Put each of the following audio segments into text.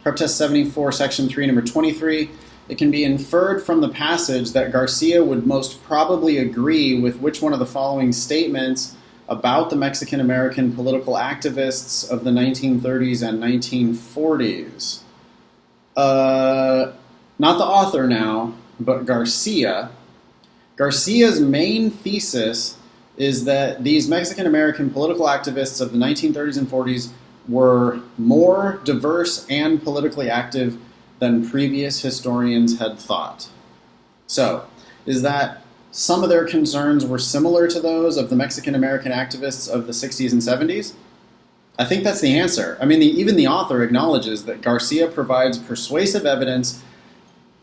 Prep Test 74, Section 3, number 23. It can be inferred from the passage that Garcia would most probably agree with which one of the following statements about the Mexican-American political activists of the 1930s and 1940s. Not the author now, but Garcia. Garcia's main thesis is that these Mexican-American political activists of the 1930s and 40s were more diverse and politically active than previous historians had thought. So, is that some of their concerns were similar to those of the Mexican-American activists of the 60s and 70s? I think that's the answer. I mean, even the author acknowledges that Garcia provides persuasive evidence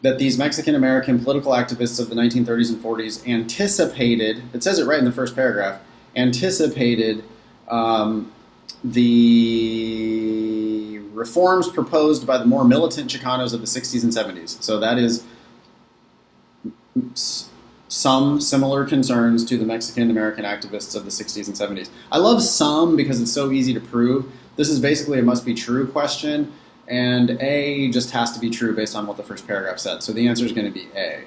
that these Mexican-American political activists of the 1930s and 40s anticipated, it says it right in the first paragraph, anticipated the reforms proposed by the more militant Chicanos of the 60s and 70s. So that is some similar concerns to the Mexican-American activists of the 60s and 70s. I love some because it's so easy to prove. This is basically a must-be-true question, and A just has to be true based on what the first paragraph said. So the answer is going to be A.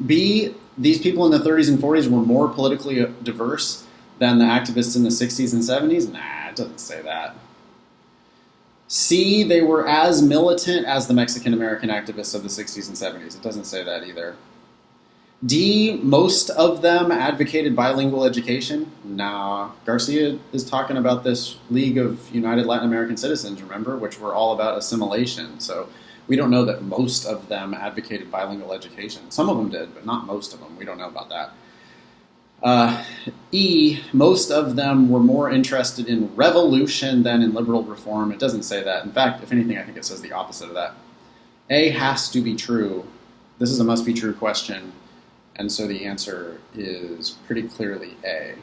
B, these people in the 30s and 40s were more politically diverse than the activists in the 60s and 70s? Nah, it doesn't say that. C, they were as militant as the Mexican-American activists of the 60s and 70s. It doesn't say that either. D, most of them advocated bilingual education. Nah, Garcia is talking about this League of United Latin American Citizens, remember, which were all about assimilation. So we don't know that most of them advocated bilingual education. Some of them did, but not most of them. We don't know about that. E, most of them were more interested in revolution than in liberal reform. It doesn't say that. In fact, if anything, I think it says the opposite of that. A has to be true. This is a must-be-true question, and so the answer is pretty clearly A.